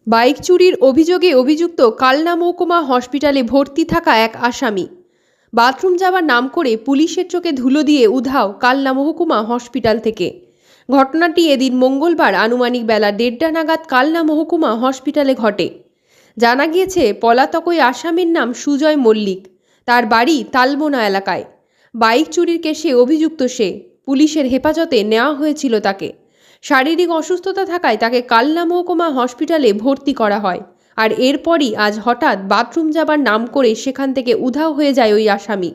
Bike চুরির অভিযোগে অভিযুক্ত কালনা মহকুমা হসপিটালে ভর্তি থাকা এক আসামি। বাথরুম যাওয়ার নাম করে পুলিশের চোখে ধুলো দিয়ে উধাও কালনা মহকুমা হসপিটাল থেকে। ঘটনাটি এদিন মঙ্গলবার আনুমানিক বেলা 1:30 নাগাদ কালনা মহকুমা হসপিটালে ঘটে। জানা গিয়েছে পলাতক ওই আসামির নাম সুজয় মল্লিক। তার বাড়ি তালবোনা এলাকায়। বাইক চুরির কেসে অভিযুক্ত সে। পুলিশের হেফাজতে নেওয়া হয়েছিল তাকে। শারীরিক অসুস্থতা থাকায় তাকে কালনা মহকুমা হসপিটালে ভর্তি করা হয়। আর এরপরই আজ হঠাৎ বাথরুম যাবার নাম করে সেখান থেকে উধাও হয়ে যায় ওই আসামি।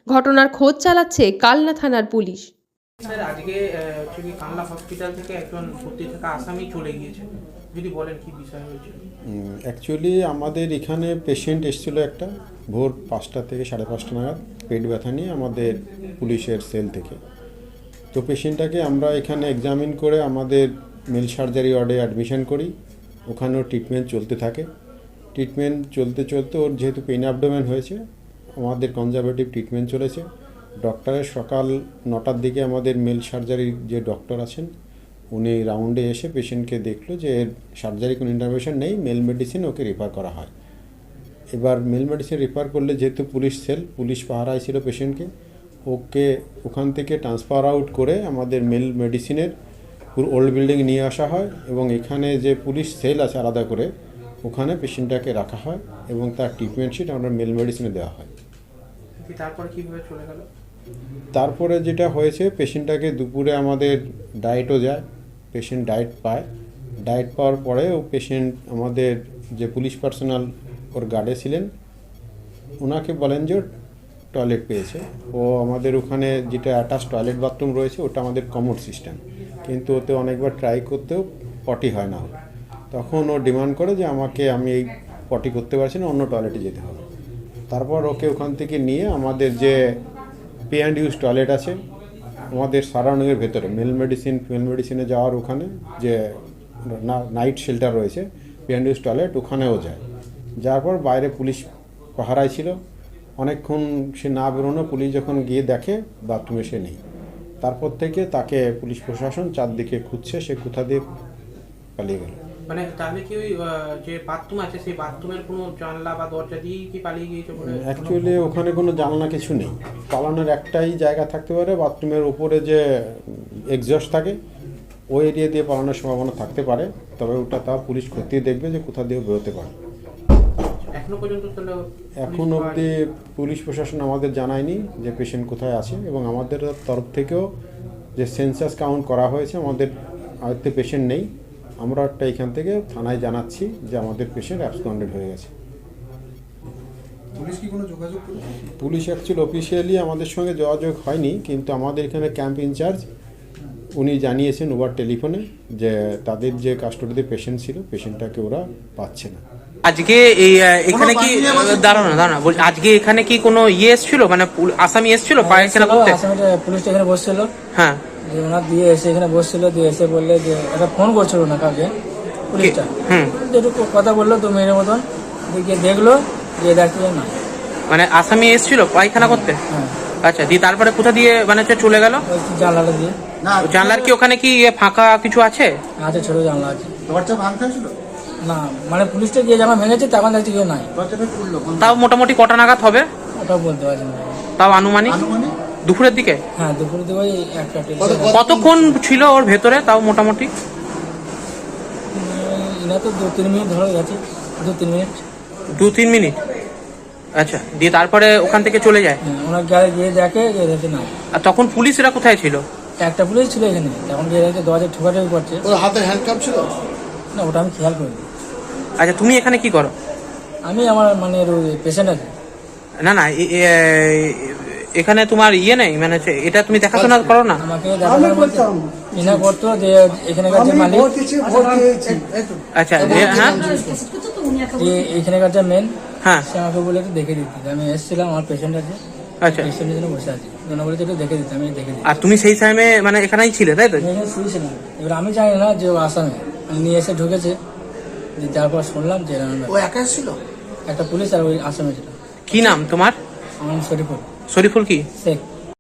ঘটনার খোঁজ চালাচ্ছে কালনা থানার পুলিশ। স্যার, আজকে কালনা হসপিটাল থেকে একজন ভর্তি থাকা আসামি চলে গিয়েছে, যদি বলেন কি বিষয় হয়েছিল। অ্যাকচুয়ালি আমাদের এখানে পেশেন্ট এসেছিল একটা ভোর 5টা থেকে 5:30 নাগাদ পেট ব্যথা নিয়ে আমাদের পুলিশের সেল থেকে। তো পেশেন্টটাকে আমরা এখানে এক্সামিন করে আমাদের মেল সার্জারি ওয়ার্ডে অ্যাডমিশন করি। ওখানেও ট্রিটমেন্ট চলতে থাকে। ট্রিটমেন্ট চলতে চলতে ওর যেহেতু পেইন অ্যাবডোমেন হয়েছে, আমাদের কনজারভেটিভ ট্রিটমেন্ট চলেছে। ডক্টরের সকাল 9টার দিকে আমাদের মেল সার্জারির যে ডক্টর আছেন উনি রাউন্ডে এসে পেশেন্টকে দেখলো যে এর সার্জারি কোনো ইন্টারভেনশন নেই, মেল মেডিসিন ওকে রেফার করা হয়। এবার মেল মেডিসিন রেফার করলে যেহেতু পুলিশ সেল, পুলিশ পাহারায় ছিল পেশেন্টকে, ওকে ওখান থেকে ট্রান্সফার আউট করে আমাদের মেল মেডিসিনের পুরো ওল্ড বিল্ডিং নিয়ে আসা হয় এবং এখানে যে পুলিশ সেল আছে আলাদা করে ওখানে পেশেন্টটাকে রাখা হয় এবং তার ট্রিটমেন্ট শিট আমরা মেল মেডিসিনে দেওয়া হয়। তারপরে কিভাবে চলে গেল? তারপরে যেটা হয়েছে, পেশেন্টটাকে দুপুরে আমাদের ডায়েটও যায়, পেশেন্ট ডায়েট পায়। ডায়েট পাওয়ার পরে ও পেশেন্ট আমাদের যে পুলিশ পার্সোনাল ওর গার্ডে ছিলেন ওনাকে বলেন যে টয়লেট পেয়েছে। ও আমাদের ওখানে যেটা অ্যাটাচ টয়লেট বাথরুম রয়েছে ওটা আমাদের কমোড সিস্টেম, কিন্তু ওতে অনেকবার ট্রাই করতেও পটি হয় না। তখন ও ডিমান্ড করে যে আমি এই পটি করতে পারছি না, অন্য টয়লেটে যেতে হবে। তারপর ওকে ওখান থেকে নিয়ে আমাদের যে পে অ্যান্ড ইউজ টয়লেট আছে আমাদের সারাউন্ডিংয়ের ভেতরে মেল মেডিসিনে যাওয়ার ওখানে যে নাইট শেল্টার রয়েছে পে অ্যান্ড ইউজ টয়লেট, ওখানেও যায়। যাওয়ার পর বাইরে পুলিশ পাহারায় ছিল অনেকক্ষণ, সে না বেরোনো, পুলিশ যখন গিয়ে দেখে বাথরুমে সে নেই। তারপর থেকে তাকে পুলিশ প্রশাসন চারদিকে খুঁজছে, সে কোথা দিয়ে পালিয়ে গেল। মানে তাহলে কি ওই যে বাথরুম আছে সেই বাথরুমের কোনো জানলা বা দরজা দিয়ে কি পালিয়ে গিয়েছে? অ্যাকচুয়ালি ওখানে কোনো জানলা কিছু নেই, পালানোর একটাই জায়গা থাকতে পারে, বাথরুমের উপরে যে এক্সস্ট থাকে ওই এরিয়া দিয়ে পালানোর সম্ভাবনা থাকতে পারে। তবে ওটা তা পুলিশ খতিয়ে দেখবে যে কোথা দিয়ে বেরোতে পারে। এখন অবধি পুলিশ প্রশাসন আমাদের জানায়নি যে পেশেন্ট কোথায় আছে, এবং আমাদের তরফ থেকেও যে সেন্সাস কাউন্ট করা হয়েছে আমাদের আয়ত্তে পেশেন্ট নেই। আমরা একটা এখান থেকে থানায় জানাচ্ছি যে আমাদের পেশেন্ট অ্যাবসকন্ডেড হয়ে গেছে। পুলিশ কি কোনো যোগাযোগ করেছে? পুলিশ অ্যাকচুয়ালি অফিসিয়ালি আমাদের সঙ্গে যোগাযোগ হয়নি, কিন্তু আমাদের এখানে ক্যাম্প ইনচার্জ উনি জানিয়েছেন ওভার টেলিফোনে যে তাদের যে কাস্টডিতে পেশেন্ট ছিল পেশেন্টটাকে ওরা পাচ্ছে না। আজকে এখানে কি দাঁড়ানো বলছি, আজকে এখানে কি কোনো এসেছিল, মানে আসামি এসেছিল পায়খানা করতে? আসামিটা পুলিশটা এখানে বসছিল, হ্যাঁ, যে ওনার দিয়ে এসে এখানে বসছিল, দিয়ে এসে বললে যে একটা ফোন করছিল না কাউকে, পুলিশটা একটু কথা বললো 2 মিনিটের মতন, গিয়ে দেখলো যে দেখছিল না, মানে আসামি এসেছিল পায়খানা করতে। হ্যাঁ, আচ্ছা, দিয়ে তারপরে কোথা দিয়ে মানে চলে গেল? ওই জানলাটা দিয়ে। জানলার কি ওখানে কি ফাঁকা কিছু আছে? আছে, ছোট জানলা আছে। দরজা ভাঙতে ছিল না, মানে পুলিশটা গিয়ে যখন ভেঙেছে তখন দেখছি কেউ নাই। দরজাটা খুললো তাও মোটামুটি কটা নাগাদ হবে? ওটাও বলতে পারছি না। তাও আনুমানিক দুপুরের দিকে? হ্যাঁ, দুপুরের দিকে ওই একটা কতক্ষণ ছিল ওর ভেতরে তাও মোটামুটি? এরা তো 2-3 মিনিট ধরে গেছে, 2-3 মিনিট। 2-3 মিনিট। আচ্ছা, দিয়ে তারপরে ওখান থেকে চলে যায়। হ্যাঁ, ওনার গাড়ি গিয়ে দেখে যে দেখে নাই। আর তখন পুলিশরা কোথায় ছিল? একটা পুলিশ ছিল এখানে, তখন গিয়ে দেখে দরজা ঠোকাঠুকি করছে। ওর হাতে হ্যান্ডকাপ ছিল না, ওটা আমি খেয়াল করিনি। আচ্ছা, তুমি এখানে কি করো? আমি আমার মানে পেশেন্ট আছে। না না, এখানে তোমার নেই, মানে এটা তুমি দেখাশোনা করো না? আমাকে দেখাশোনা করতো যে এখানকার যে মালিক, আচ্ছা, হ্যাঁ, যে এখানকার যে মেন, হ্যাঁ, সে আমাকে বলে একটু দেখে দিতে। আমি এসেছিলাম, আমার পেশেন্ট আছে, আচ্ছা, পেশেন্টের জন্য বসে আছি, জন্য বলে একটু দেখে দিতে। আমি দেখে দিই। আর তুমি সেই টাইমে মানে এখানেই ছিলে, তাই তো? এখানে শুয়েছিলাম। এবার আমি জানি না যে ও আসামি, নিয়ে এসে ঢুকেছে, তারপর শুনলাম যে ও একা ছিল, একটা পুলিশ আর ওই আসামি ছিল। কি নাম তোমার? আমার নাম শরীফুল। শরীফুল কি? শেখ।